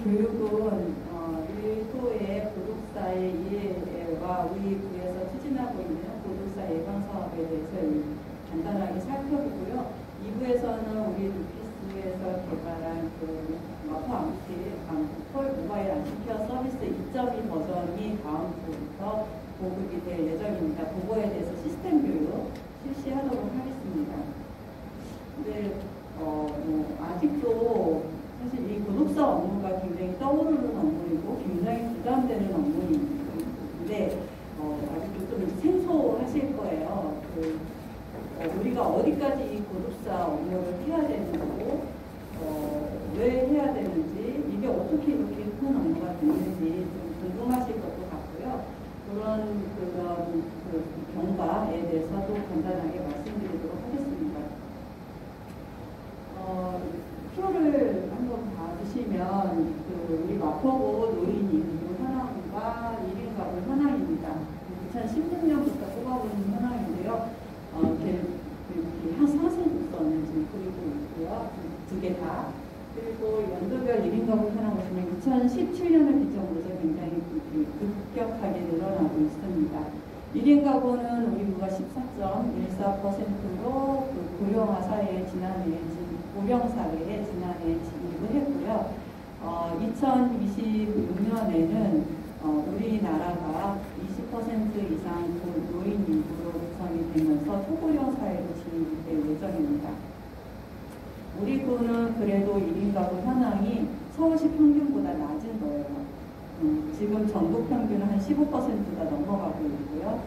교육은 일부의 고독사의 이해와 우리 부에서 추진하고 있는 고독사 예방 사업에 대해서 간단하게 살펴보고요. 2부에서는 우리 루피스에서 개발한 그 마포 폴 모바일 안심케어 서비스 2.2 버전이 다음 주부터 보급이 될 예정입니다. 그거에 대해서 시스템 교육 실시하도록 하겠습니다. 근데 아직도 사실 이 고독사 업무가 굉장히 떠오르는 업무이고 굉장히 부담되는 업무인데 아직도 좀 생소하실 거예요. 우리가 어디까지 이 고독사 업무를 해야 되는 거고 왜 해야 되는지 이게 어떻게 이렇게 큰 업무가 되는지 좀 궁금하실 것도 같고요. 그런 경과에 대해서도 간단하게 말씀드리도록 하겠습니다. 표를 한번 봐주시면 우리 마포구 노인 인구 현황과 1인 가구 현황입니다. 2016년부터 뽑아보는 현황인데요. 이렇게 상승 곡선을 지금 그리고 있고요. 두 개 다. 그리고 연도별 1인 가구 현황 보시면 2017년을 기점으로 굉장히 급격하게 늘어나고 있습니다. 1인 가구는 우리 부가 14.14%로 고령화 사회에 고령사회에 지난해 진입을 했고요. 2026년에는 우리나라가 20% 이상 노인 인구로 구성이 되면서 초고령 사회로 진입될 예정입니다. 우리 구는 그래도 1인 가구 현황이 서울시 평균보다 낮은 거예요. 지금 전국 평균은 한 15%가 넘어가고 있고요.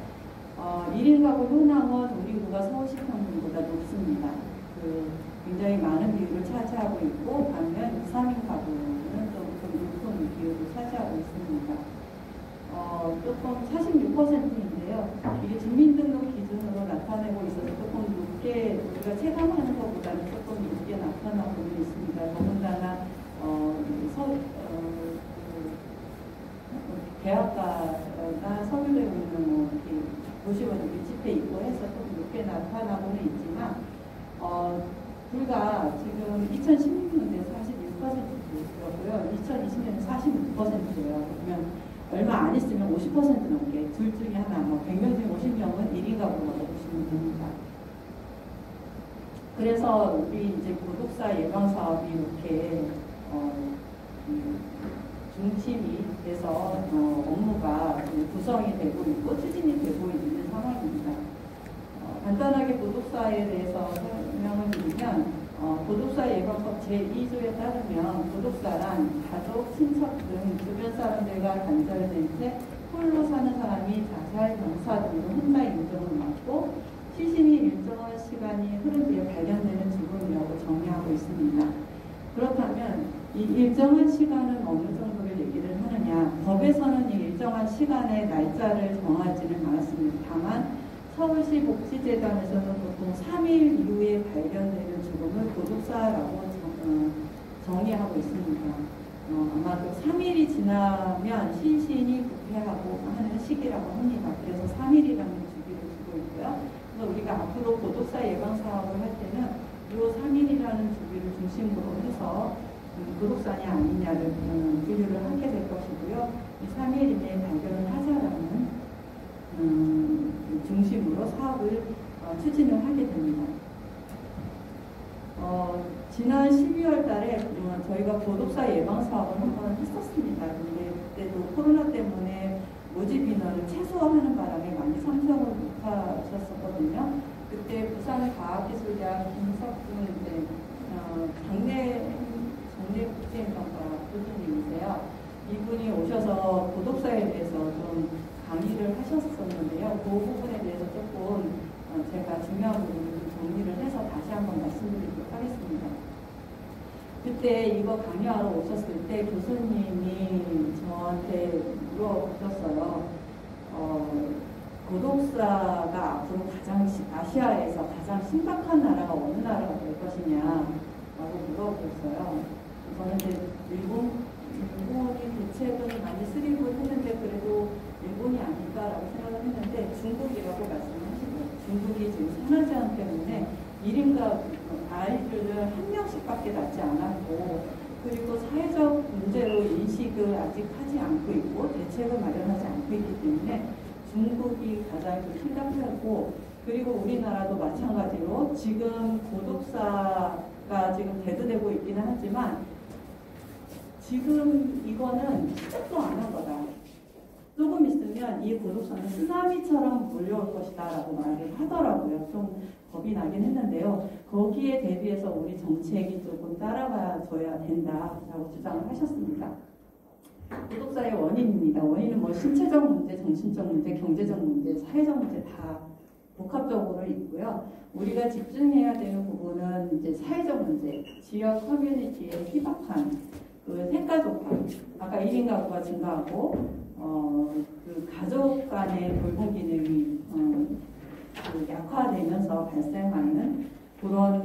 1인 가구 현황은 우리 구가 서울시 평균보다 높습니다. 굉장히 많은 비율을 차지하고 있고 반면 2, 3인 가구는 조금 높은 비율을 차지하고 있습니다. 조금 46%인데요. 이게 주민등록 기준으로 나타내고 있어서 조금 높게 우리가 체감하는 것보다는 조금 높게 나타나고 있습니다. 더군다나 대학가나 서울대 보면 이렇게 보시면 밀집해 있고 해서 조금 높게 나타나고는 있지만 불과 지금 2016년에 41%였고요. 2020년에 46%예요. 그러면 얼마 안 있으면 50% 넘게 둘 중에 하나, 100명 중에 50명은 1인 가구라고 보시면 됩니다. 그래서 우리 이제 고독사 예방 사업이 이렇게 중심이 돼서 업무가 구성이 되고 있고 추진이 되고 있는 상황입니다. 간단하게 고독사에 대해서 설명을 드리면 고독사 예방법 제2조에 따르면 고독사란 가족, 친척 등 주변 사람들과 단절된 채 홀로 사는 사람이 자살, 병사 등으로 혼자 인정을 받고 시신이 일정한 시간이 흐른 뒤에 발견되는 죽음이라고 정의하고 있습니다. 그렇다면 이 일정한 시간은 어느 정도를 얘기를 하느냐? 법에서는 이 일정한 시간의 날짜를 정하지는 않았습니다. 다만 서울시 복지재단에서는 보통 3일 이후에 발견되는 죽음을 고독사라고 정의하고 있습니다. 아마도 3일이 지나면 시신이 부패하고 하는 시기라고 합니다. 그래서 3일이라는 주기를 두고 있고요. 그래서 우리가 앞으로 고독사 예방 사업을 할 때는 이 3일이라는 주기를 중심으로 해서 고독사냐 아니냐를 분류를 하게 될 것이고요. 이 3일 이내에 발견을 하자라는 중심으로 사업을 추진을 하게 됩니다. 지난 12월 달에 저희가 고독사 예방 사업을 한번 했었습니다. 근데 그때도 코로나 때문에 모집 인원을 최소화하는 바람에 많이 참석을 못하셨었거든요. 그때 부산과학기술대학 김석준 장례국제인권과 교수님이세요. 이분이 오셔서 고독사에 대해서 좀 강의를 하셨었는데요. 그 부분에 대해서 조금 제가 중요한 부분을 좀 정리를 해서 다시 한번 말씀드리도록 하겠습니다. 그때 이거 강의하러 오셨을 때 교수님이 저한테 물어보셨어요. 고독사가 앞으로 아시아에서 가장 심각한 나라가 어느 나라가 될 것이냐 라고 물어보셨어요. 저는 이제 일본이 대책은 많이 쓰리고 했는데 그래도 일본이 아닐까라고 생각을 했는데 중국이라고 말씀하시고요. 중국이 지금 산화제한 때문에 1인가 아이들을 한 명씩밖에 낳지 않았고 그리고 사회적 문제로 인식을 아직 하지 않고 있고 대책을 마련하지 않고 있기 때문에 중국이 가장 좀 심각하고, 그리고 우리나라도 마찬가지로 지금 고독사가 지금 대두되고 있기는 하지만 지금 이거는 시작도 안 한 거다. 조금 있으면 이 고독사는 쓰나미처럼 몰려올 것이다 라고 말을 하더라고요. 좀 겁이 나긴 했는데요. 거기에 대비해서 우리 정책이 조금 따라가줘야 된다라고 주장을 하셨습니다. 고독사의 원인입니다. 원인은 뭐 신체적 문제, 정신적 문제, 경제적 문제, 사회적 문제 다 복합적으로 있고요. 우리가 집중해야 되는 부분은 이제 사회적 문제, 지역 커뮤니티의 희박한 그 핵가족화, 아까 1인 가구가 증가하고 그 가족 간의 돌봄 기능이 그 약화되면서 발생하는 그런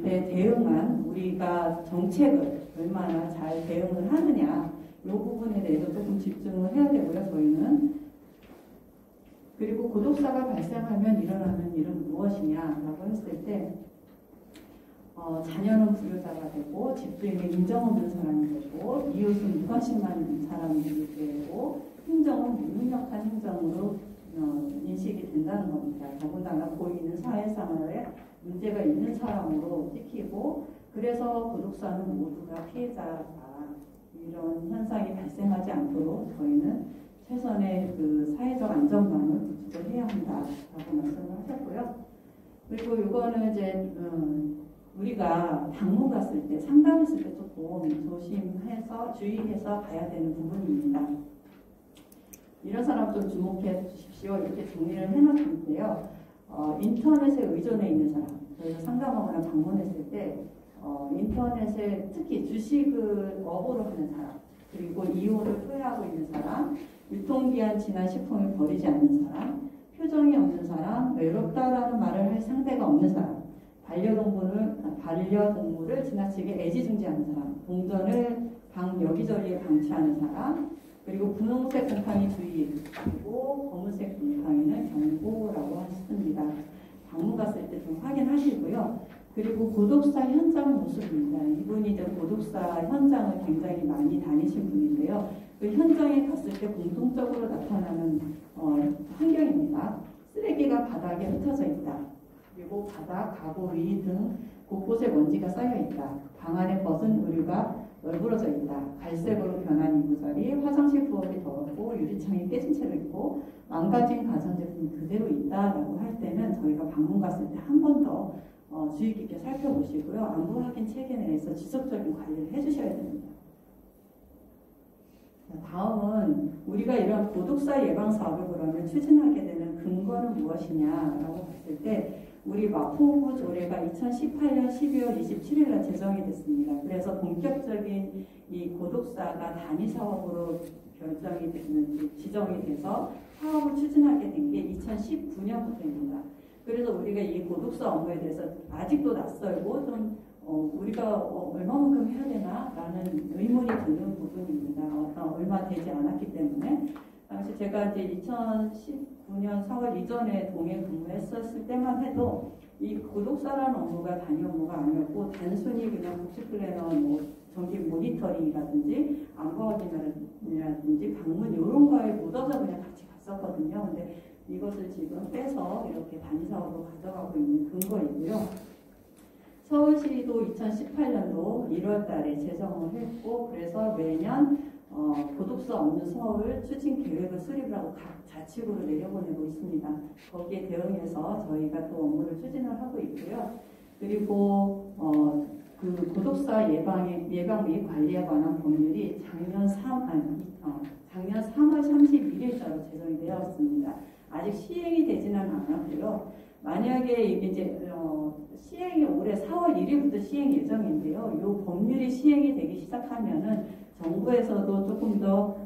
데 대응한 우리가 정책을 얼마나 잘 대응을 하느냐, 이 부분에 대해서 조금 집중을 해야 되고요. 저희는 그리고 고독사가 발생하면 일어나는 일은 무엇이냐라고 했을 때 자녀는 불효자가 되고 집주인은 인정 없는 사람이 되고 이웃은 무관심한 사람이 되고 행정은 무능력한 행정으로 인식이 된다는 겁니다. 더군다나 보이는 사회생활에 문제가 있는 사람으로 찍히고, 그래서 고독사는 모두가 피해자다. 이런 현상이 발생하지 않도록 저희는 최선의 그 사회적 안전망을 구축을 해야 한다라고 말씀을 하셨고요. 그리고 이거는 이제 우리가 방문 갔을 때, 상담했을 때 조금 조심해서 주의해서 가야 되는 부분입니다. 이런 사람 좀 주목해 주십시오. 이렇게 정리를 해놨는데요. 인터넷에 의존해 있는 사람, 저희가 상담하거나 방문했을 때 인터넷에 특히 주식을 업으로 하는 사람, 그리고 이혼을 후회하고 있는 사람, 유통기한 지난 식품을 버리지 않는 사람, 표정이 없는 사람, 외롭다라는 말을 할 상대가 없는 사람, 반려동물을 지나치게 애지중지하는 사람, 동전을 방 여기저기에 방치하는 사람, 그리고 분홍색 곰팡이 주의, 그리고 검은색 곰팡이는 경고라고 하셨습니다. 방문 갔을 때 좀 확인하시고요. 그리고 고독사 현장 모습입니다. 이분이 이제 고독사 현장을 굉장히 많이 다니신 분인데요. 그 현장에 갔을 때 공통적으로 나타나는 환경입니다. 쓰레기가 바닥에 흩어져 있다. 그리고 바닥, 가구 위 등 곳곳에 먼지가 쌓여 있다. 방 안에 벗은 의류가 널브러져 있다. 갈색으로 변한 이부자리, 화장실 부엌이 더럽고 유리창이 깨진 채로 있고 망가진 가전제품이 그대로 있다라고 할 때는 저희가 방문 갔을 때 한 번 더 주의 깊게 살펴보시고요. 안부 확인 체계 내에서 지속적인 관리를 해주셔야 됩니다. 다음은 우리가 이런 고독사 예방 사업을 그러면 추진하게 되는 근거는 무엇이냐라고 봤을 때, 우리 마포구 조례가 2018년 12월 27일 날 제정이 됐습니다. 그래서 본격적인 이 고독사가 단위 사업으로 결정이 되는, 지정이 돼서 사업을 추진하게 된 게 2019년부터입니다. 그래서 우리가 이 고독사 업무에 대해서 아직도 낯설고 좀 우리가 얼마만큼 해야 되나 라는 의문이 드는 부분입니다. 얼마 되지 않았기 때문에. 당시 제가 이제 2019년 4월 이전에 동해 근무했었을 때만 해도 이 고독사라는 업무가 단위 업무가 아니었고, 단순히 그냥 복지플래너 정기 모니터링이라든지 안부 확인이라든지 방문 이런 거에 묻어서 그냥 같이 갔었거든요. 근데 이것을 지금 빼서 이렇게 단위 사업으로 가져가고 있는 근거이고요. 서울시도 2018년도 1월 달에 제정을 했고, 그래서 매년 고독사 없는 서울 추진 계획을 수립을 하고 각 자치구로 내려보내고 있습니다. 거기에 대응해서 저희가 또 업무를 추진을 하고 있고요. 그리고 그 고독사 예방 및 관리에 관한 법률이 작년 3월 31일자로 제정이 되었습니다. 아직 시행이 되지는 않았고요. 만약에 이제 시행이 올해 4월 1일부터 시행 예정인데요. 이 법률이 시행이 되기 시작하면은 정부에서도 조금 더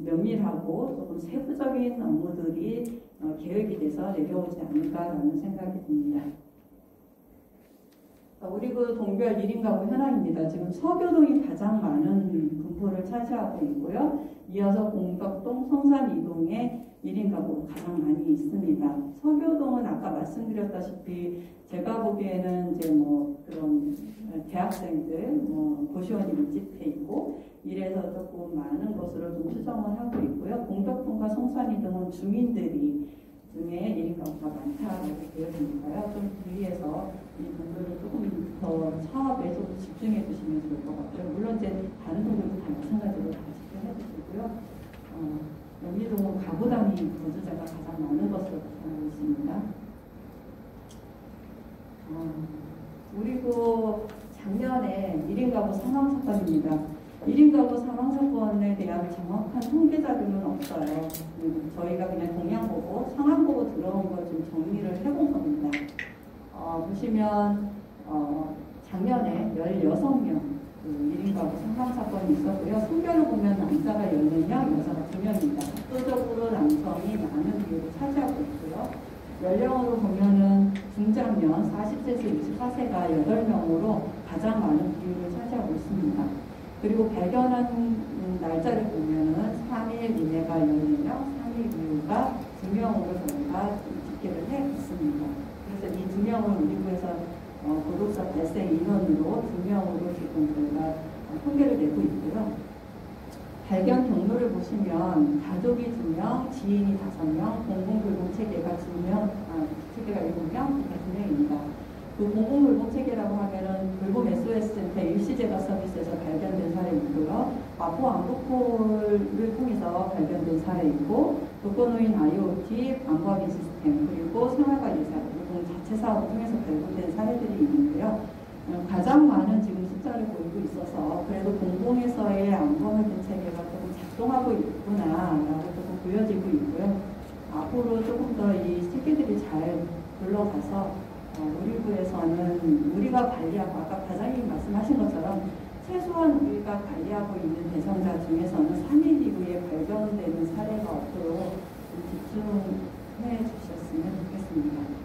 면밀하고 조금 세부적인 업무들이 계획이 돼서 내려오지 않을까라는 생각이 듭니다. 우리 그 동별 1인 가구 현황입니다. 지금 서교동이 가장 많은 분포를 차지하고 있고요. 이어서 공덕동, 성산이동에 1인 가구 가장 많이 있습니다. 서교동은 아까 말씀드렸다시피 제가 보기에는 이제 그런 대학생들, 고시원이 밀집해 있고 비례해서 조금 많은 것으로 좀 추정을 하고 있고요. 공덕동과 성산이 등은 주민들이 중에 1인 가구가 많다고 되어지니까요. 좀 비례해서 이 분들을 조금 더 사업에 좀 집중해 주시면 좋을 것 같아요. 물론 이제 다른 동들도 다 마찬가지로 다 집중해 주시고요. 연희동은 가구 단위 거주자가 가장 많은 것으로 나타나고 있습니다. 그리고 작년에 1인 가구 사망 사건입니다. 1인 가구 사망 사건에 대한 정확한 통계 자료는 없어요. 저희가 그냥 동향 보고 상황 보고 들어온 걸 좀 정리를 해본 겁니다. 보시면 작년에 16명 1인 가구 사망 사건이 있었고요. 성별로 보면 남자가 14명, 여자가 2명입니다. 압도적으로 남성이 많은 비율을 차지하고 있고요. 연령으로 보면은 중장년 40세에서 64세가 8명으로 가장 많은 비율을 차지하고 있습니다. 그리고 발견한 날짜를 보면은 3일 이내가 14명, 3일 이후가 2명으로 저희가 집계를 해 있습니다. 그래서 이 2명을 우리 부에서 고독사 발생 인원으로 2명으로 지금 저희가 통계를 내고 있고요. 발견 경로를 보시면 가족이 2명, 지인이 5명, 공공불공체계가 2명, 체계가 7명, 그러니까 2명입니다. 그 공공불공체계라고 하면은 돌봄 SOS 센터 일시재가 서비스에서 발견된 사례 있고요. 마포 안부콜을 통해서 발견된 사례 있고, 독거노인 IoT 안부합의 시스템, 그리고 생활관리사, 그리고 자체 사업을 통해서 발견된 사례들이 있는데요. 가장 많은 지금 숫자를 보이고 있어서 그래도 공공에서의 안전하게 체계가 조금 작동하고 있구나라고 조금 보여지고 있고요. 앞으로 조금 더 이 체계들이 잘 굴러가서 우리 부에서는 우리가 관리하고 아까 과장님 말씀하신 것처럼 최소한 우리가 관리하고 있는 대상자 중에서는 3일 이후에 발견되는 사례가 없도록 집중해 주셨으면 좋겠습니다.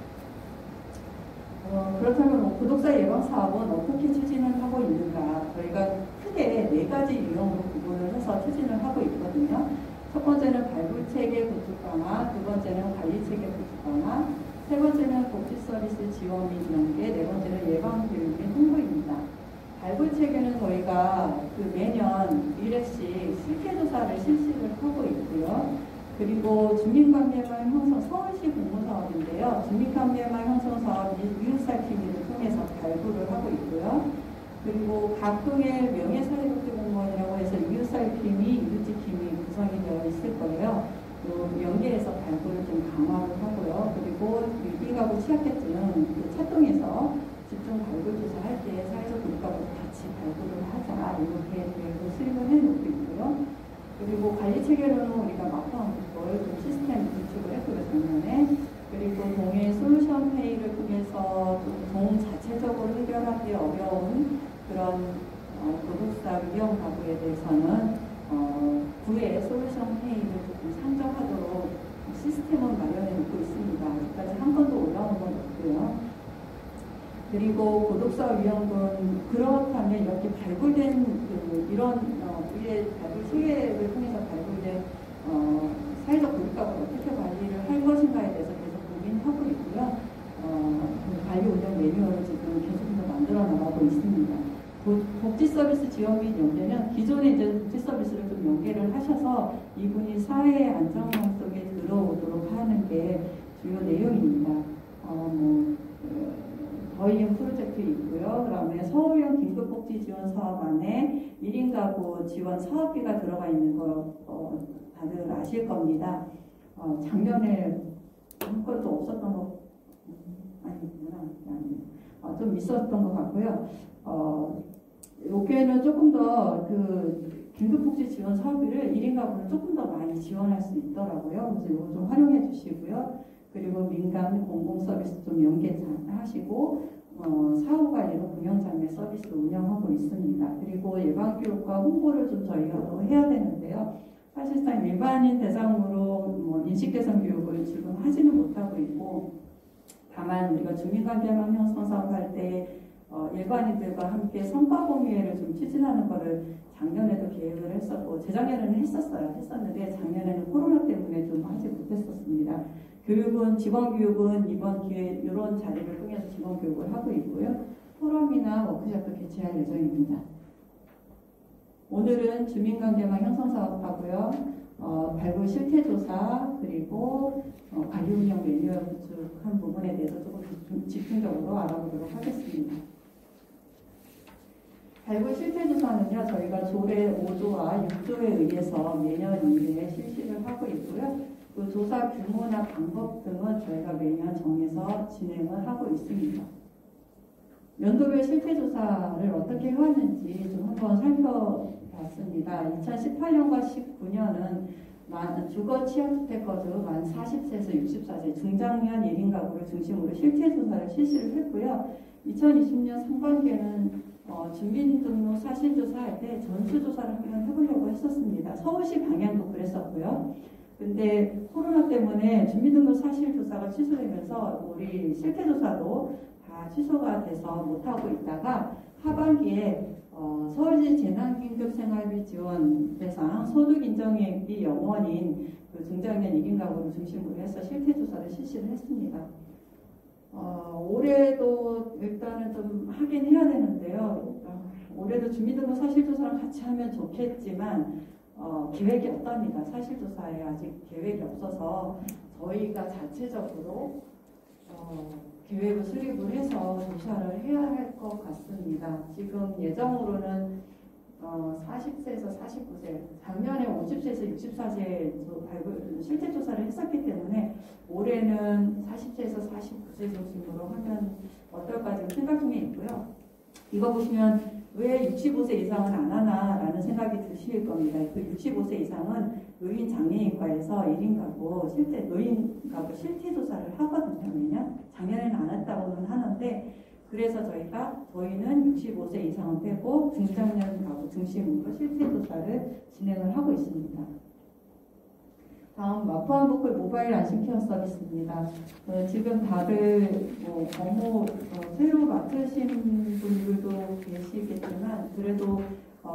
그렇다면 구독자 예방 사업은 어떻게 추진을 하고 있는가? 저희가 크게 4가지 유형으로 구분을 해서 추진을 하고 있거든요. 첫 번째는 발굴 체계 구축 강화, 두 번째는 관리 체계 구축 강화, 세 번째는 복지 서비스 지원 및 연계, 네 번째는 예방 교육 및 홍보입니다. 발굴 체계는 저희가 매년 1회씩 실태 조사를 실시를 하고 있고요. 그리고 주민관계망 형성, 서울시 공모사업인데요. 주민관계망 형성사업 이웃살피기를 통해서 발굴을 하고 있고요. 그리고 각동의 명예사회복지공무원이라고 해서 이웃살핌이, 이웃지킴이 구성이 되어 있을 거예요. 연계해서 발굴을 좀 강화를 하고요. 그리고 1가구 취약계층은 차동에서 집중 발굴 조사할 때 사회적 물가하고 같이 발굴을 하자 이렇게 계획을 수립을 해놓고 있고요. 그리고 관리 체계로는 우리가 마포항 좀 시스템 구축을 했고요, 작년에. 그리고 동해 솔루션 회의를 통해서 동 자체적으로 해결하기 어려운 그런 고독사 위험 가구에 대해서는 구의 솔루션 회의를 조금 상정하도록 시스템을 마련해 놓고 있습니다. 아직까지 한 건도 올라온 건 없고요. 그리고 고독사 위험군 그렇다면 이렇게 발굴된 이런 우리의 발굴 체계를 통해서 발굴된 사회적 고립값을 어떻게 관리를 할 것인가에 대해서 계속 고민하고 있고요. 관리 운영 매뉴얼을 지금 계속해서 만들어 나가고 있습니다. 복지 서비스 지원 및 연계는 기존에 이제 복지 서비스를 좀 연계를 하셔서 이분이 사회의 안정망 속에 들어오도록 하는 게 주요 내용입니다. 더이은 프로젝트 있고요. 그다음에 서울형 긴급복지 지원 사업 안에 1인 가구 지원 사업비가 들어가 있는 거 다들 아실 겁니다. 작년에 한 건도 없었던 거 아니구나. 좀 있었던 것 같고요. 여기에는 조금 더 긴급복지 지원 사업비를 1인 가구는 조금 더 많이 지원할 수 있더라고요. 그래서 이거 좀 활용해 주시고요. 그리고 민간 공공 서비스 좀 연계 하시고 사후관리로 공영장례 서비스 운영하고 있습니다. 그리고 예방교육과 홍보를 좀 저희가 또 해야 되는데요. 사실상 일반인 대상으로 인식개선 교육을 지금 하지는 못하고 있고, 다만 우리가 주민관계망 형성 사업할 때 일반인들과 함께 성과공유회를 좀 추진하는 거를 작년에도 계획을 했었고, 재작년에는 했었는데 작년에는 코로나 때문에 좀 하지 못했었습니다. 교육은, 직원교육은 이번 기회에 이런 자리를 통해서 직원교육을 하고 있고요. 포럼이나 워크숍도 개최할 예정입니다. 오늘은 주민관계망 형성사업하고요. 발굴 실태조사 그리고 관리운영 매뉴얼 구축한 부분에 대해서 조금 집중적으로 알아보도록 하겠습니다. 발굴 실태조사는요, 저희가 조례 5조와 6조에 의해서 매년 2회 실시를 하고 있고요. 그 조사 규모나 방법 등은 저희가 매년 정해서 진행을 하고 있습니다. 연도별 실태조사를 어떻게 해왔는지 좀 한번 살펴봤습니다. 2018년과 19년은 주거 취약주택 거주 만 40세에서 64세 중장년 1인 가구를 중심으로 실태조사를 실시를 했고요. 2020년 상반기에는 주민등록 사실조사할 때 전수조사를 한번 해보려고 했었습니다. 서울시 방향도 그랬었고요. 근데 코로나 때문에 주민등록 사실조사가 취소되면서 우리 실태조사도 다 취소가 돼서 못하고 있다가 하반기에 서울시 재난긴급생활비 지원 대상 소득인정액이 0원인 그 중장년 1인 가구를 중심으로 해서 실태조사를 실시를 했습니다. 올해도 일단은 좀 하긴 해야 되는데요. 올해도 주민등록 사실조사랑 같이 하면 좋겠지만 계획이 없답니다. 사실조사에 아직 계획이 없어서 저희가 자체적으로 계획을 수립을 해서 조사를 해야 할 것 같습니다. 지금 예정으로는 40세에서 49세, 작년에 50세에서 64세 실태조사를 했었기 때문에 올해는 40세에서 49세 중심으로 하면 어떨까 지금 생각 중에 있고요. 이거 보시면 왜 65세 이상은 안 하나라는 생각이 드실 겁니다. 그 65세 이상은 노인 장애인과에서 1인 가구 노인 가구 실태조사를 하거든요. 매년 작년에는 안 했다고는 하는데 그래서 저희는 65세 이상은 빼고 중장년 가구 중심으로 실태조사를 진행을 하고 있습니다. 다음 마포한복굴 모바일 안심케어 서비스입니다. 지금 다들 업무 새로 맡으신 분들도 계시겠지만 그래도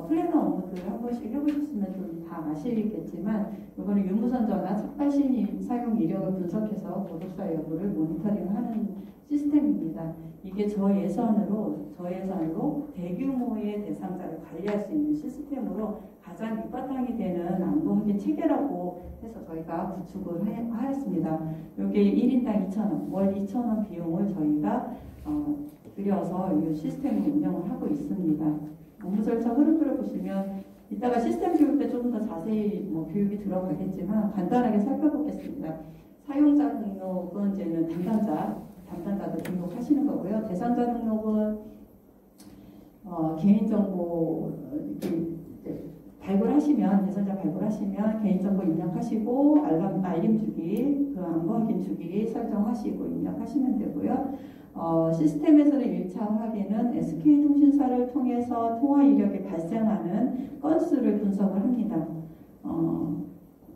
플래너 업무들을 한 번씩 해보셨으면 좀 다 아시겠지만 이거는 유무선 전화 삭발신 사용 이력을 분석해서 고독사 여부를 모니터링하는 시스템입니다. 이게 저예산으로 대규모의 대상자를 관리할 수 있는 시스템으로 가장 밑바탕이 되는 안보확인 체계라고 해서 저희가 구축을 하였습니다. 이게 1인당 2,000원, 월 2,000원 비용을 저희가 들여서 이 시스템을 운영을 하고 있습니다. 업무 절차 흐름표를 보시면 이따가 시스템 교육 때 조금 더 자세히 교육이 들어가겠지만 간단하게 살펴보겠습니다. 사용자 등록은 이제는 담당자들 등록하시는 거고요. 대상자 등록은 개인정보 대상자 발굴하시면 개인정보 입력하시고 알림 주기, 그 안보 확인 주기 설정하시고 입력하시면 되고요. 시스템에서는 1차 확인은 SK통신사를 통해서 통화 이력에 발생하는 건수를 분석을 합니다.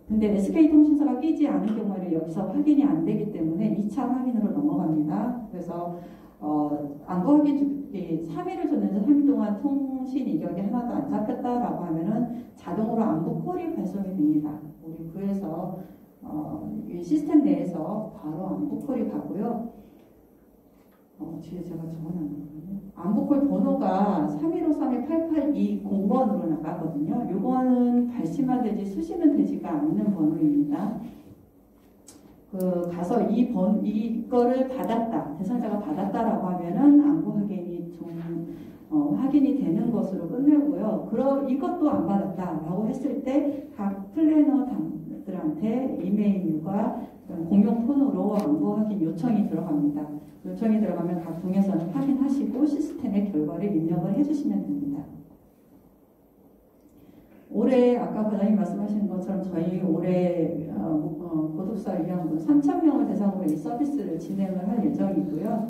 근데 SK통신사가 끼지 않은 경우에는 여기서 확인이 안 되기 때문에 2차 확인으로 넘어갑니다. 그래서 안보 확인 주기 3일을 줬는데 3일 동안 통신 이력이 하나도 안 잡혔다라고 하면은 자동으로 안보 콜이 발송이 됩니다. 우리 구에서 이 시스템 내에서 바로 안보 콜이 가고요. 뒤에 제가 적어놨는데 안보콜 번호가 3153-8820번으로 나가거든요. 이거는 발신만 되지 수신은 되지가 않는 번호입니다. 가서 이거를 받았다, 대상자가 받았다라고 하면은 안보 확인이 확인이 되는 것으로 끝내고요. 이것도 안 받았다라고 했을 때 각 플래너들한테 이메일과 공용 폰으로 안보 확인 요청이 들어갑니다. 요청이 들어가면 각 동에서는 확인하시고 시스템에 결과를 입력을 해주시면 됩니다. 올해 아까 과장님 말씀하신 것처럼 저희 올해 고독사 위험군 3,000명을 대상으로 이 서비스를 진행을 할 예정이고요.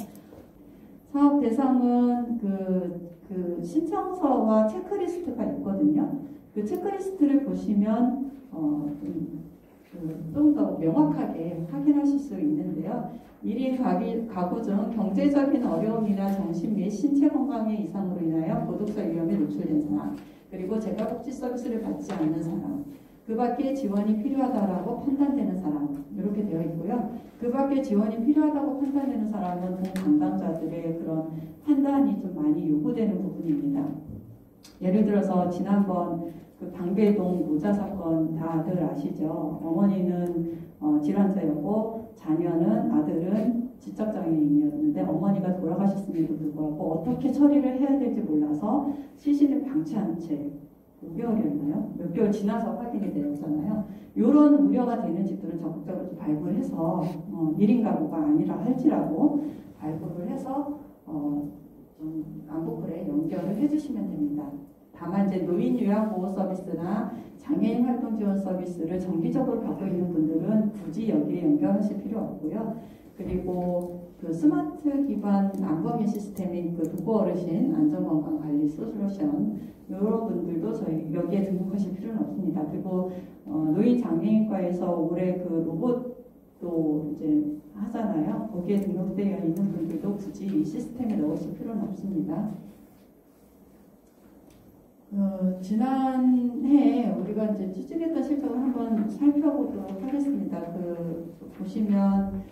사업 대상은 그 신청서와 체크리스트가 있거든요. 그 체크리스트를 보시면 좀 더 명확하게 확인하실 수 있는데요. 1인 가구 중 경제적인 어려움이나 정신 및 신체 건강의 이상으로 인하여 고독사 위험에 노출된 사람, 그리고 재가복지 서비스를 받지 않는 사람, 그 밖에 지원이 필요하다라고 판단되는 사람, 이렇게 되어 있고요. 그 밖에 지원이 필요하다고 판단되는 사람은 동 담당자들의 그런 판단이 좀 많이 요구되는 부분입니다. 예를 들어서 지난번 그 방배동 모자 사건 다들 아시죠? 어머니는 질환자였고 자녀는 아들은 지적장애인이었는데 어머니가 돌아가셨음에도 불구하고 어떻게 처리를 해야 될지 몰라서 시신을 방치한 채 5개월이었나요? 몇 개월 지나서 확인이 되었잖아요. 이런 우려가 되는 집들은 적극적으로 발굴해서 1인 가구가 아니라 할지라도 발굴을 해서 좀 안보풀에 연결을 해주시면 됩니다. 다만 이제 노인 요양 보호 서비스나 장애인 활동 지원 서비스를 정기적으로 받고 있는 분들은 굳이 여기에 연결하실 필요 없고요. 그리고 그 스마트 기반 안검인 시스템인 그 도구 어르신 안전건강관리 솔루션 이런 분들도 저희 여기에 등록하실 필요는 없습니다. 그리고 노인 장애인과에서 올해 그 로봇도 이제 하잖아요. 거기에 등록되어 있는 분들도 굳이 이 시스템에 넣으실 필요는 없습니다. 지난해 우리가 이제 추진했던 실적을 한번 살펴보도록 하겠습니다. 보시면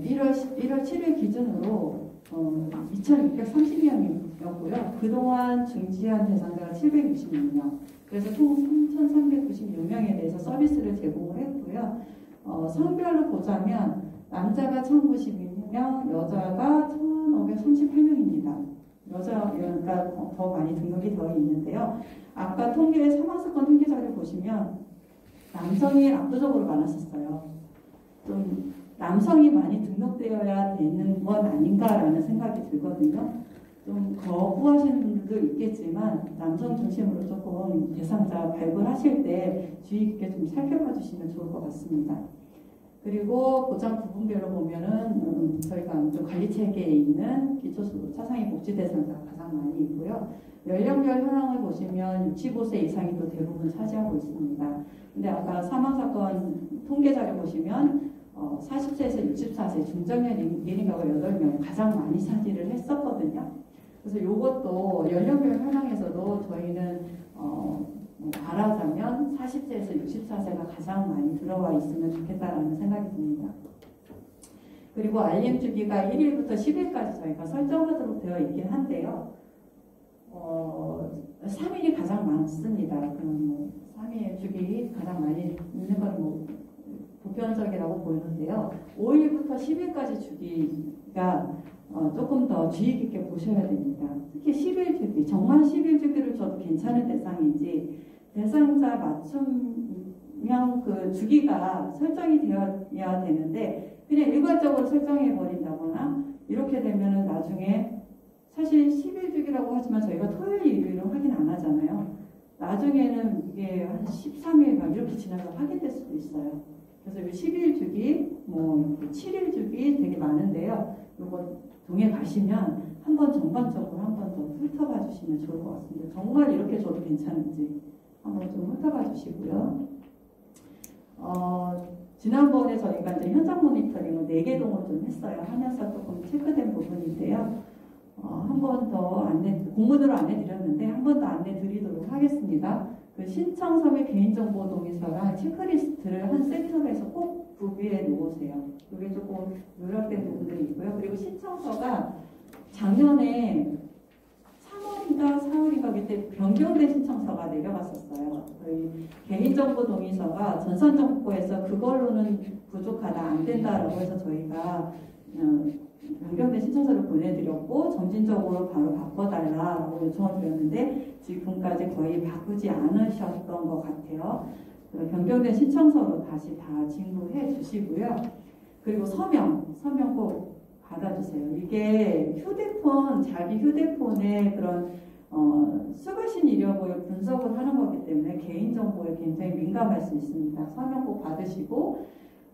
1월 7일 기준으로 2,630명이었고요. 그동안 중지한 대상자가 766명. 그래서 총 3,396명에 대해서 서비스를 제공을 했고요. 성별로 보자면 남자가 1,092명, 여자가 1,538명입니다. 여자가 더 많이 등록이 되어 있는데요. 아까 사망사건 통계자료 보시면 남성이 압도적으로 많았었어요. 좀 남성이 많이 등록되어야 되는 건 아닌가라는 생각이 들거든요. 좀 거부하시는 분들도 있겠지만 남성 중심으로 조금 대상자 발굴하실 때 주의 깊게 좀 살펴봐 주시면 좋을 것 같습니다. 그리고 보장 부분별로 보면은 저희가 좀 관리 체계에 있는 기초수 차상위 복지 대상자가 가장 많이 있고요. 연령별 현황을 보시면 65세 이상이 또 대부분 차지하고 있습니다. 근데 아까 사망사건 통계자료 보시면 40세에서 64세 중장년 1인 가구 8명 가장 많이 차지를 했었거든요. 그래서 이것도 연령별 현황에서도 저희는 말하자면 40세에서 64세가 가장 많이 들어와 있으면 좋겠다라는 생각이 듭니다. 그리고 알림 주기가 1일부터 10일까지 저희가 설정하도록 되어 있긴 한데요. 3일이 가장 많습니다. 그럼 3일 주기 가장 많이 있는 건 보편적이라고 보이는데요. 5일부터 10일까지 주기가 조금 더 주의 깊게 보셔야 됩니다. 특히 10일 주기, 정말 10일 주기를 줘도 괜찮은 대상인지 대상자 맞춤형 그 주기가 설정이 되어야 되는데 그냥 일괄적으로 설정해 버린다거나 이렇게 되면은 나중에 사실 10일 주기라고 하지만 저희가 토요일, 일요일은 확인 안 하잖아요. 나중에는 이게 한 13일 막 이렇게 지나서 확인될 수도 있어요. 그래서 10일 주기, 7일 주기 되게 많은데요. 이거 동에 가시면 한번 전반적으로 한번 더 훑어봐 주시면 좋을 것 같습니다. 정말 이렇게 줘도 괜찮은지 한번 좀 훑어봐 주시고요. 지난번에 저희가 이제 현장 모니터링을 4개동을 좀 했어요. 하면서 조금 체크된 부분인데요. 한 번 더 공문으로 안내 드렸는데 한 번 더 안내 드리도록 하겠습니다. 그 신청서의 개인정보 동의서랑 체크리스트를 한 세트로 해서 꼭 구비해 놓으세요. 이게 조금 요약된 부분들이 있고요. 그리고 신청서가 작년에 3월인가 4월인가 그때 변경된 신청서가 내려갔었어요. 저희 개인정보 동의서가 전산정보에서 그걸로는 부족하다, 안 된다라고 해서 저희가 변경된 신청서를 보내드렸고 점진적으로 바로 바꿔달라고 요청을 드렸는데 지금까지 거의 바꾸지 않으셨던 것 같아요. 변경된 신청서로 다시 다 진구해 주시고요. 그리고 서명 꼭 받아주세요. 이게 자기 휴대폰에 그런 수거신 이력을 분석을 하는 거기 때문에 개인정보에 굉장히 민감할 수 있습니다. 서명 꼭 받으시고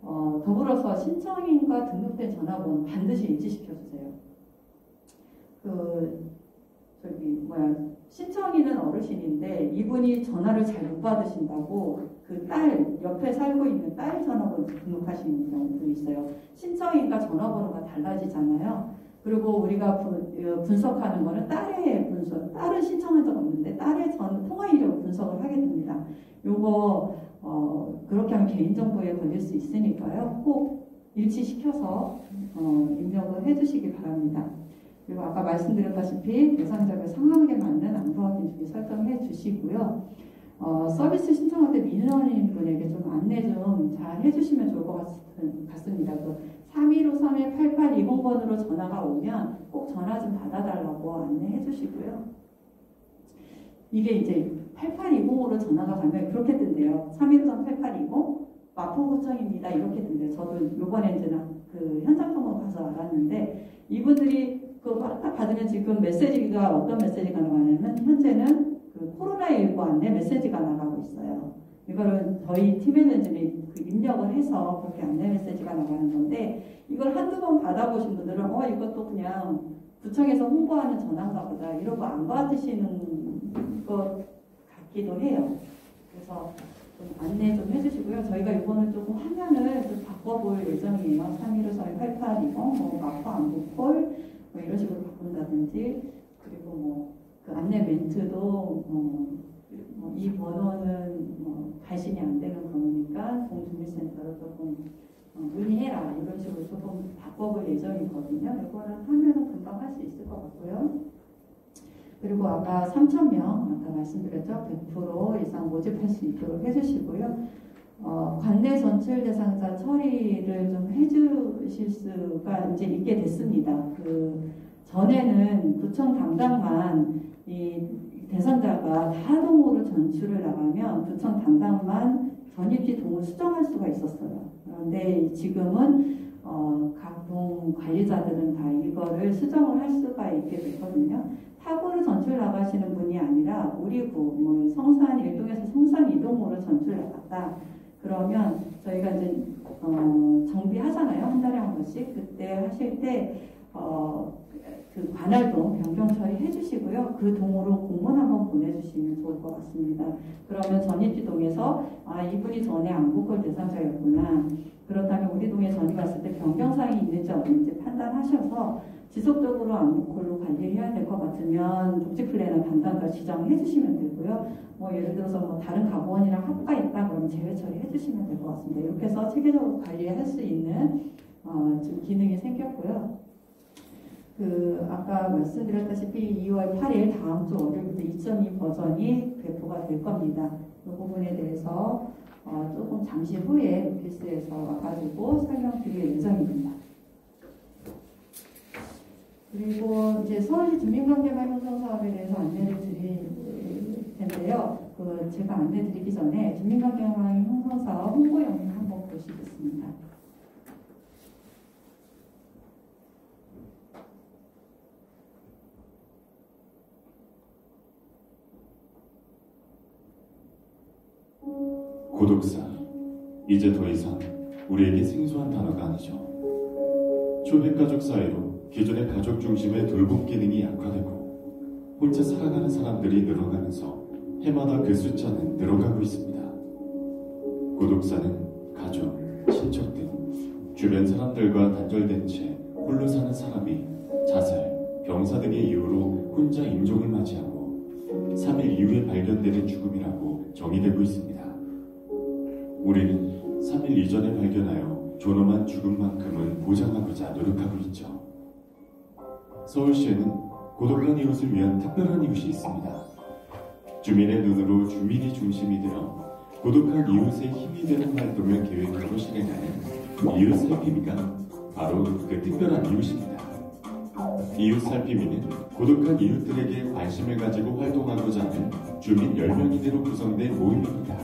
더불어서 신청인과 등록된 전화번호 반드시 일치시켜주세요. 신청인은 어르신인데 이분이 전화를 잘 못 받으신다고 그 딸, 옆에 살고 있는 딸 전화번호 등록하시는 경우도 있어요. 신청인과 전화번호가 달라지잖아요. 그리고 우리가 분석하는 거는 딸의 분석, 딸은 신청한 적 없는데 딸의 통화 이력을 분석을 하게 됩니다. 요거 그렇게 하면 개인정보에 걸릴 수 있으니까요. 꼭 일치시켜서 입력을 해주시기 바랍니다. 그리고 아까 말씀드렸다시피 대상자별 상황에 맞는 안전화 기준을 설정해 주시고요. 서비스 신청할 때 민원인 분에게 좀 안내 좀 잘 해주시면 좋을 것 같습니다. 3153-8820번으로 전화가 오면 꼭 전화 좀 받아달라고 안내해 주시고요. 이게 이제 8820으로 전화가 가면 그렇게 뜬대요. 3153-8820 마포구청입니다. 이렇게 뜬대요. 저도 요번에 이제 그 현장 통화 가서 알았는데 이분들이 그거 딱 받으면 지금 메시지가 어떤 메시지가 나가냐면 현재는 그 코로나19 안내 메시지가 나가고 있어요. 이거를 저희 팀 매니저들이 그 입력을 해서 그렇게 안내 메시지가 나가는 건데 이걸 한두 번 받아보신 분들은 이것도 그냥 구청에서 홍보하는 전화인가 보다 이러고 안 받으시는 것 같기도 해요. 그래서 좀 안내 좀 해주시고요. 저희가 이번에 조금 화면을 좀 바꿔볼 예정이에요. 3153-8820 마포 안부콜 이런 식으로 바꾼다든지 그리고 그 안내 멘트도 이 번호는 발신이 안 되는 번호니까 동주민센터로 조금 문의해라 이런 식으로 조금 바꿔볼 예정이거든요. 이거는 하면은 금방 할 수 있을 것 같고요. 그리고 아까 3,000명 아까 말씀드렸죠. 100% 이상 모집할 수 있도록 해주시고요. 관내 전출 대상자 처리를 좀 해주실 수가 이제 있게 됐습니다. 그 전에는 구청 담당만 이 대상자가 타동으로 전출을 나가면 구청 담당만 전입지 동을 수정할 수가 있었어요. 그런데 지금은 각 동 관리자들은 다 이거를 수정을 할 수가 있게 됐거든요. 타고로 전출 나가시는 분이 아니라 우리 구 성산 1동에서 성산 2동으로 전출 나갔다. 그러면 저희가 이제 정비하잖아요. 한 달에 한 번씩. 그때 하실 때 그 관할동 변경 처리해 주시고요. 그 동으로 공문 한번 보내주시면 좋을 것 같습니다. 그러면 전입지 동에서 이분이 전에 안부콜 대상자였구나. 그렇다면 우리 동에 전이 왔을 때 변경사항이 있는지 없는지 판단하셔서 지속적으로 안부콜로 관리해야 될 것 같으면 복지플래너 담당자 지정해 주시면 되고요. 예를 들어서 다른 가구원이랑 합가 있다 그러면 제외 처리해 주시면 될 것 같습니다. 이렇게 해서 체계적으로 관리할 수 있는 지금 기능이 생겼고요. 아까 말씀드렸다시피 2월 8일 다음 주 월요일부터 2.2 버전이 배포가 될 겁니다. 이 부분에 대해서 조금 잠시 후에 오피스에서 와가지고 설명드릴 예정입니다. 그리고 이제 서울시 주민관계망 형성 사업에 대해서 안내를 드릴 텐데요. 제가 안내 드리기 전에 주민관계망 형성 사업 홍보 영상 한번 보시겠습니다. 고독사, 이제 더 이상 우리에게 생소한 단어가 아니죠. 초핵가족 사회로 기존의 가족 중심의 돌봄 기능이 약화되고 혼자 살아가는 사람들이 늘어가면서 해마다 그 숫자는 늘어가고 있습니다. 고독사는 가족, 친척 등 주변 사람들과 단절된 채 홀로 사는 사람이 자살, 병사 등의 이유로 혼자 임종을 맞이하고 3일 이후에 발견되는 죽음이라고 정의되고 있습니다. 우리는 3일 이전에 발견하여 존엄한 죽음만큼은 보장하고자 노력하고 있죠. 서울시에는 고독한 이웃을 위한 특별한 이웃이 있습니다. 주민의 눈으로 주민이 중심이 되어 고독한 이웃의 힘이 되는 활동을 계획하고 실행하는 이웃 살피미가 바로 그 특별한 이웃입니다. 이웃 살피미는 고독한 이웃들에게 관심을 가지고 활동하고자 하는 주민 10명 이내로 구성된 모임입니다.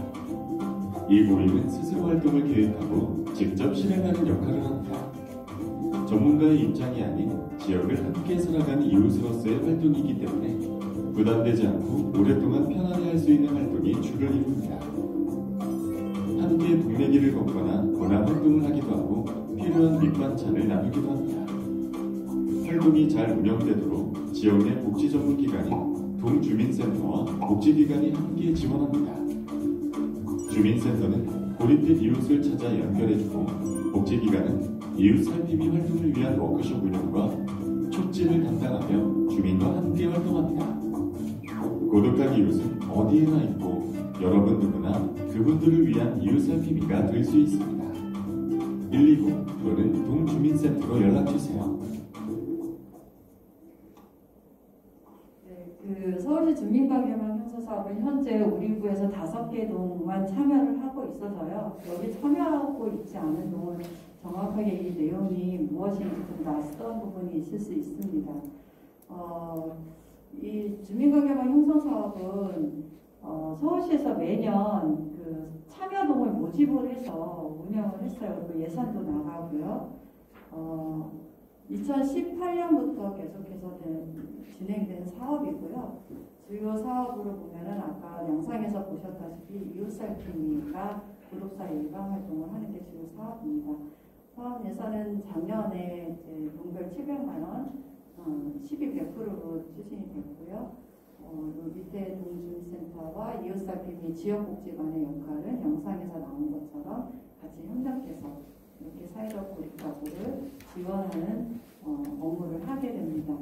이 모임은 스스로 활동을 계획하고 직접 실행하는 역할을 합니다. 전문가의 입장이 아닌 지역을 함께 살아가는 이웃으로서의 활동이기 때문에 부담되지 않고 오랫동안 편안히 할 수 있는 활동이 주를 이룹니다. 함께 동네길을 걷거나 권합 활동을 하기도 하고 필요한 밑반찬을 나누기도 합니다. 활동이 잘 운영되도록 지역 내 복지 전문 기관인 동주민센터와 복지기관이 함께 지원합니다. 주민센터는 고립된 이웃을 찾아 연결해주고 복지기관은 이웃 살피미 활동을 위한 워크숍 운영과 촉진을 담당하며 주민과 함께 활동합니다. 고독한 이웃은 어디에나 있고 여러분 누구나 그분들을 위한 이웃 살피미가 될 수 있습니다. 120 또는 동주민센터로 연락주세요. 현재 우리 구에서 5개 동만 참여를 하고 있어서요. 여기 참여하고 있지 않은 동은 정확하게 이 내용이 무엇인지 좀 낯선 부분이 있을 수 있습니다. 이 주민관계망 형성 사업은 서울시에서 매년 그 참여동을 모집을 해서 운영을 했어요. 그 예산도 나가고요. 2018년부터 계속해서 진행된 사업이고요. 주요 사업으로 보면은 아까 영상에서 보셨다시피 이웃살피미가 구독사 일방 활동을 하는 게 주요 사업입니다. 사업 예산은 작년에 이제 동별 700만 원, 12% 추진이 됐고요. 밑에 동주민센터와 이웃살피미 지역복지관의 역할은 영상에서 나온 것처럼 같이 협력해서 이렇게 사회적 고립가구를 지원하는 업무를 하게 됩니다.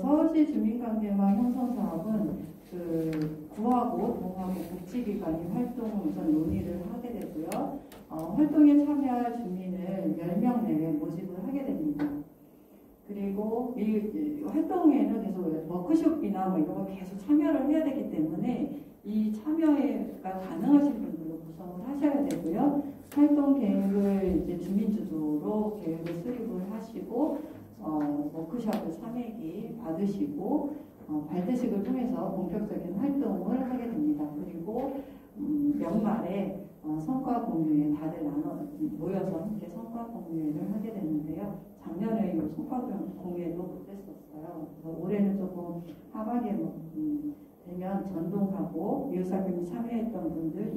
서울시 주민관계망 형성 사업은 그 구하고 동하고 복지기관이 활동을 우선 논의를 하게 되고요. 활동에 참여할 주민을 10명 내외 모집을 하게 됩니다. 그리고 이 활동에는 계속 워크숍이나 뭐 이런 거 계속 참여를 해야 되기 때문에 이 참여가 가능하신 분들로 구성을 하셔야 되고요. 활동 계획을 이제 주민 주도로 계획을 수립을 하시고 워크숍을 3회기 받으시고 발대식을 통해서 본격적인 활동을 하게 됩니다. 그리고 연말에 성과 공유회 다들 모여서 함께 성과 공유회를 하게 되는데요. 작년에 이 성과 공유회도 못했었어요. 그래서 올해는 조금 하반기에 되면 전동하고 이웃살피미 참여했던 분들,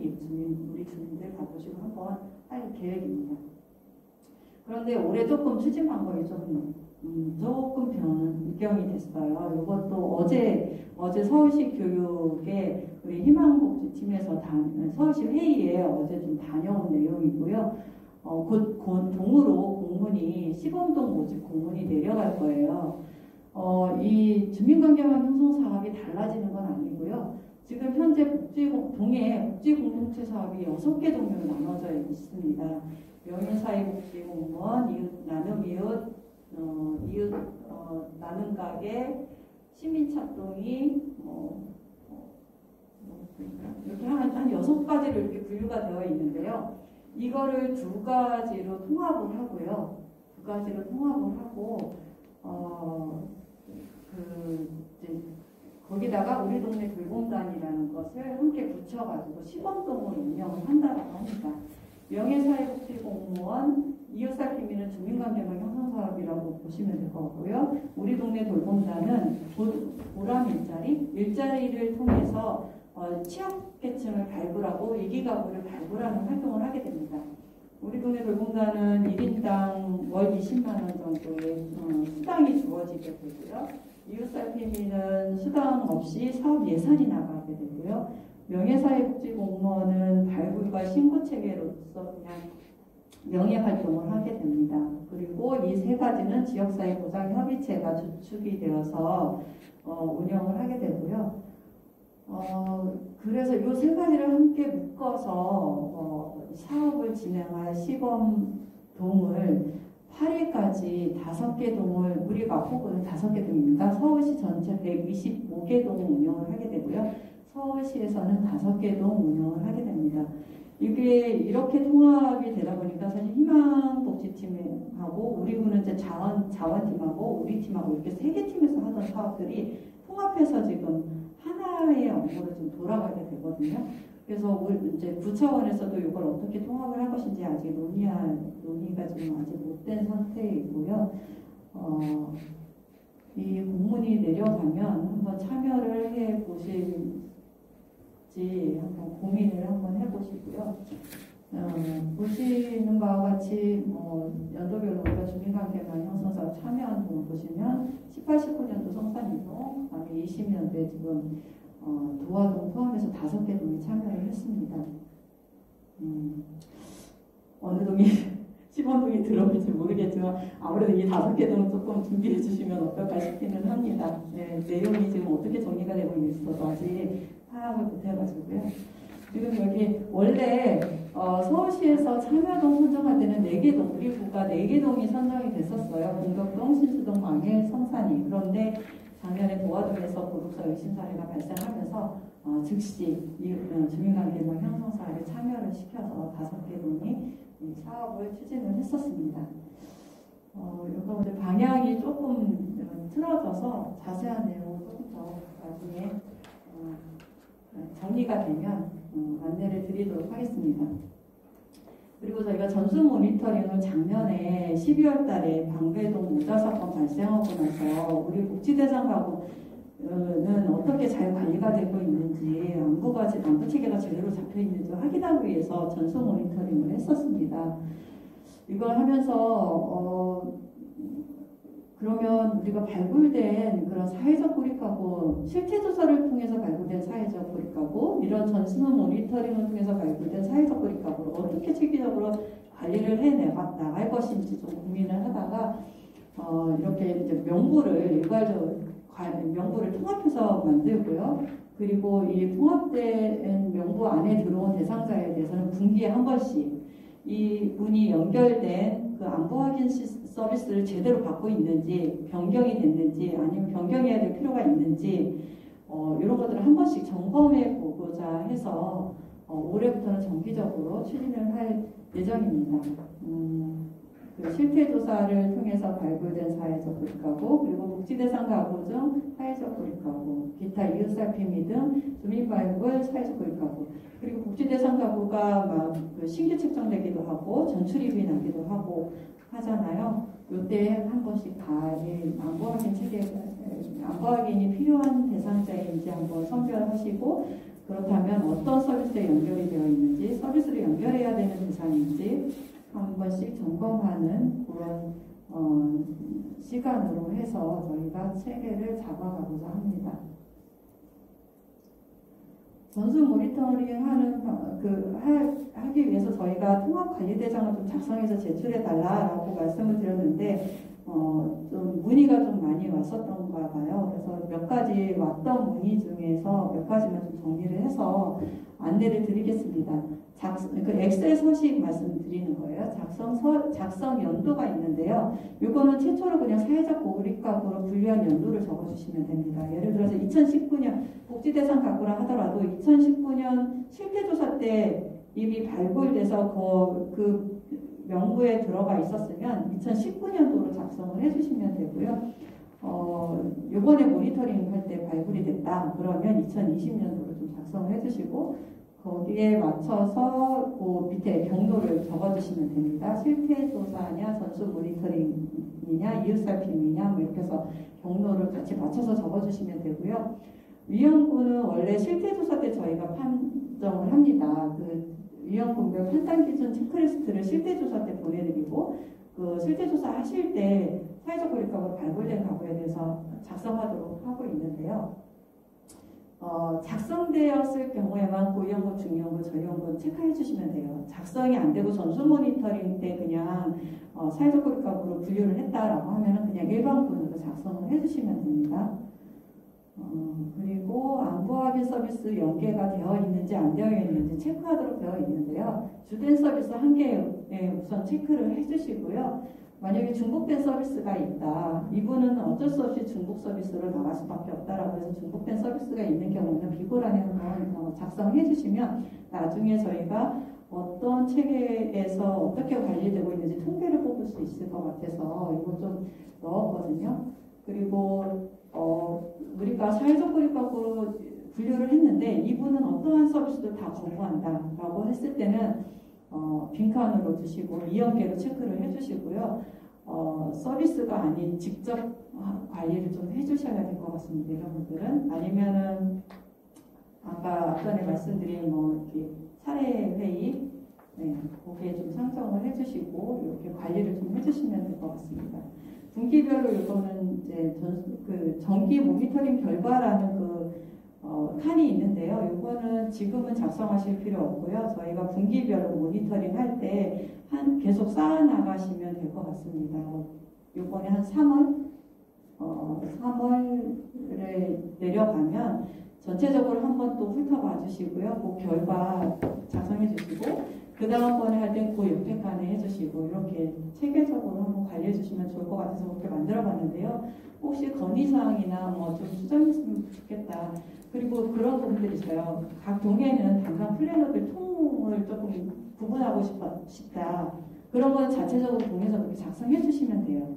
우리 주민들 가보시고 한번 할 계획입니다. 그런데 올해 조금 추진 방법이 조금 변경이 됐어요. 이것도 어제 서울시 교육에 우리 희망복지팀에서 서울시 회의에 어제 좀 다녀온 내용이고요. 곧 동으로 공문이 시범동 모집 공문이 내려갈 거예요. 이 주민관계망 형성 사업이 달라지는 건 아니고요. 지금 현재 동에 복지공동체 사업이 6개 종류로 나눠져 있습니다. 명예사회복지공무원, 나눔이웃, 나눔가게, 시민착동이 이렇게 한 6가지로 이렇게 분류가 되어 있는데요. 이거를 2가지로 통합을 하고요. 2가지로 통합을 하고 거기다가 우리 동네 돌봄단이라는 것을 함께 붙여가지고 시범동으로 운영을 한다고 합니다. 명예사회복지공무원, 이웃살피미는 주민관계망 형성사업이라고 보시면 될 것 같고요. 우리 동네 돌봄단은 보람 일자리를 통해서 취약계층을 발굴하고 위기가구를 발굴하는 활동을 하게 됩니다. 우리 동네 돌봄단은 1인당 월 20만 원 정도의 수당이 주어지게 되고요. 이웃살피미는 수당 없이 사업 예산이 나가게 되고요. 명예사회복지공무원은 발굴과 신고체계로서 그냥 명예활동을 하게 됩니다. 그리고 이 3가지는 지역사회보장협의체가 주축이 되어서 운영을 하게 되고요. 그래서 이 3가지를 함께 묶어서 사업을 진행할 시범동을 8일까지 5개 동을 우리가 포구는 5개 동입니다. 서울시 전체 125개 동을 운영을 하게 되고요. 서울시에서는 5개 동 운영을 하게 됩니다. 이게 이렇게 통합이 되다 보니까 사실 희망복지팀하고 우리 구는 이제 자원팀하고 우리 팀하고 이렇게 3개 팀에서 하던 사업들이 통합해서 지금 하나의 업무로 좀 돌아가게 되거든요. 그래서 이제 구차원에서도 이걸 어떻게 통합을 할 것인지 아직 논의가 지금 아직 못된 상태이고요. 이 공문이 내려가면 한번 참여를 해 보실지 한번 고민을 한번 해보시고요. 보시는 바와 같이 연도별로 우리가 주민관계망 형성사업 참여한 동을 보시면 18, 19년도 성산이동, 그다음에 20년도에 지금 도화동 포함해서 5개 동이 참여를 했습니다. 어느 동이 시범동이 들어올지 모르겠지만 아무래도 이 5개 동을 조금 준비해 주시면 어떨까 싶기는 합니다. 네, 내용이 지금 어떻게 정리가 되고 있어서 아직 파악을 못 해가지고요. 지금 여기 원래 서울시에서 참여동 선정할 때는 4개 동, 우리 구가 4개 동이 선정이 됐었어요. 공덕동, 신수동, 광해, 성산이. 그런데 작년에 도화동에서 고독사 의심 사례가 발생하면서 즉시 주민관계망 형성 사업에 참여를 시켜서 5개 동이 이 사업을 추진을 했었습니다. 이거 오늘 방향이 조금 틀어져서 자세한 내용은 조금 더 나중에 정리가 되면 안내를 드리도록 하겠습니다. 그리고 저희가 전수 모니터링을 작년에 12월 달에 방배동 모자 사건 발생하고 나서 우리 복지대상 가구는 어떻게 잘 관리가 되고 있는지 안부 체계가 제대로 잡혀 있는지 확인하기 위해서 전수 모니터링을 했었습니다. 이걸 하면서 그러면 우리가 발굴된 그런 사회적 고립가구, 실태조사를 통해서 발굴된 사회적 고립가구, 이런 전수 모니터링을 통해서 발굴된 사회적 고립가구를 어떻게 체계적으로 관리를 나갈 것인지 좀 고민을 하다가 이렇게 이제 명부를 명부를 통합해서 만들고요. 그리고 이 통합된 명부 안에 들어온 대상자에 대해서는 분기에 한 번씩 이 분이 연결된 그 안부 확인 서비스를 제대로 받고 있는지, 변경이 됐는지, 아니면 변경해야 될 필요가 있는지, 이런 것들을 한 번씩 점검해 보고자 해서 올해부터는 정기적으로 추진을 할 예정입니다. 그 실태조사를 통해서 발굴된 사회적 고립가구, 그리고 복지대상 가구 중 사회적 고립가구, 기타 이웃살핌이 등 주민발굴 사회적 고립가구, 그리고 복지대상 가구가 막 그 신규 책정되기도 하고 전출입이 나기도 하고 하잖아요. 이때 한 번씩 다 안부 확인 체계, 안부 확인이 필요한 대상자인지 한번 선별하시고, 그렇다면 어떤 서비스에 연결이 되어 있는지, 서비스를 연결해야 되는 대상인지 한 번씩 점검하는 그런 시간으로 해서 저희가 체계를 잡아가고자 합니다. 전수 모니터링 하기 위해서 저희가 통합관리대장을 좀 작성해서 제출해달라고 말씀을 드렸는데, 좀 문의가 좀 많이 왔었던가 봐요. 그래서 몇 가지 왔던 문의 중에서 몇 가지만 좀 정리를 해서 안내를 드리겠습니다. 그 엑셀 서식 말씀드리는 거예요. 작성 연도가 있는데요. 이거는 최초로 그냥 사회적 고립가구로 분류한 연도를 적어주시면 됩니다. 예를 들어서 2019년 복지대상 가구라 하더라도 2019년 실태조사 때 이미 발굴돼서 그 명부에 들어가 있었으면 2019년도로 작성을 해주시면 되고요. 이번에 모니터링 할 때 발굴이 됐다 그러면 2020년도로 좀 작성을 해주시고, 거기에 맞춰서 그 밑에 경로를 적어주시면 됩니다. 실태조사냐, 전수 모니터링이냐, 이웃살핌이냐, 뭐 이렇게 해서 경로를 같이 맞춰서 적어주시면 되고요. 위험군은 원래 실태조사 때 저희가 판정을 합니다. 그 위험군별 판단 기준 체크리스트를 실태조사 때 보내드리고, 그 실태조사 하실 때 사회적 고립가구 발굴된 가구에 대해서 작성하도록 하고 있는데요. 작성되었을 경우에만 고위험군, 중위험군, 저위험군 체크해 주시면 돼요. 작성이 안 되고 전수 모니터링 때 그냥 사회적 고립가구로 분류를 했다라고 하면은 그냥 일반군으로 작성을 해 주시면 됩니다. 그리고 안부 확인 서비스 연계가 되어 있는지 안 되어 있는지 체크하도록 되어 있는데요. 주된 서비스 한 개에 우선 체크를 해 주시고요. 만약에 중복된 서비스가 있다. 이분은 어쩔 수 없이 중복 서비스로 나갈 수밖에 없다라고 해서 중복된 서비스가 있는 경우는 비고란에 한번 작성해 주시면 나중에 저희가 어떤 체계에서 어떻게 관리되고 있는지 통계를 뽑을 수 있을 것 같아서 이거 좀 넣었거든요. 그리고 우리가 사회적 고립가구로 분류를 했는데 이분은 어떠한 서비스도 다 거부한다라고 했을 때는 빈칸으로 주시고 이연계로 체크를 해주시고요. 서비스가 아닌 직접 관리를 좀 해주셔야 될 것 같습니다. 이런 분들은 아니면은 아까 전에 말씀드린 이렇게 사례 회의 거기에 좀 상정을 해주시고 이렇게 관리를 좀 해주시면 될 것 같습니다. 분기별로 이거는 이제 정기 모니터링 결과라는 칸이 있는데요. 이거는 지금은 작성하실 필요 없고요. 저희가 분기별로 모니터링 할 때 계속 쌓아 나가시면 될 것 같습니다. 이번에 한 3월에 내려가면 전체적으로 한번 또 훑어봐 주시고요. 그 결과 작성해 주시고 그 다음번에 할 땐 그 옆에 칸에 해주시고 이렇게 체계적으로 한번 관리해 주시면 좋을 것 같아서 그렇게 만들어 봤는데요. 혹시 건의사항이나 뭐 좀 수정했으면 좋겠다. 그리고 그런 부분들이 있어요. 각 동에는 당장 플래너들 통을 조금 구분하고 싶다. 그런 건 자체적으로 동에서 그렇게 작성해 주시면 돼요.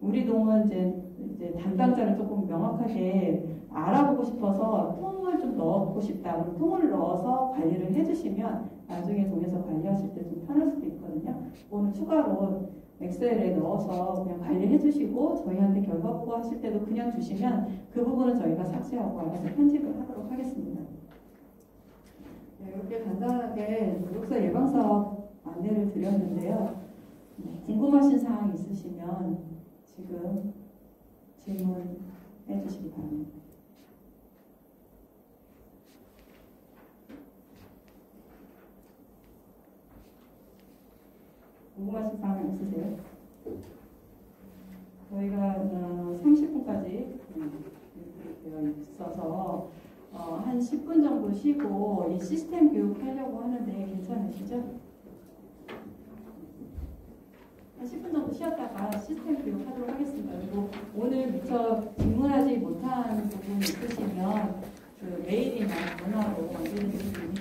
우리 동은 이제 담당자를 조금 명확하게 알아보고 싶어서 통을 좀 넣고 싶다. 그럼 통을 넣어서 관리를 해주시면 나중에 동에서 관리하실 때 좀 편할 수도 있거든요. 오늘 추가로 엑셀에 넣어서 그냥 관리해 주시고 저희한테 결과 보고 하실 때도 그냥 주시면 그 부분은 저희가 삭제하고 알아서 편집을 하도록 하겠습니다. 네, 이렇게 간단하게 독사 예방사업 안내를 드렸는데요. 궁금하신 사항 있으시면 지금 질문해 주시기 바랍니다. 궁금하신 사항 있으세요? 저희가 30분까지 되어 있어서 한 10분 정도 쉬고 이 시스템 교육 하려고 하는데 괜찮으시죠? 한 10분 정도 쉬었다가 시스템 교육 하도록 하겠습니다. 그리고 오늘 미처 질문하지 못한 부분이 있으시면 그 메일이나 전화로 언제든지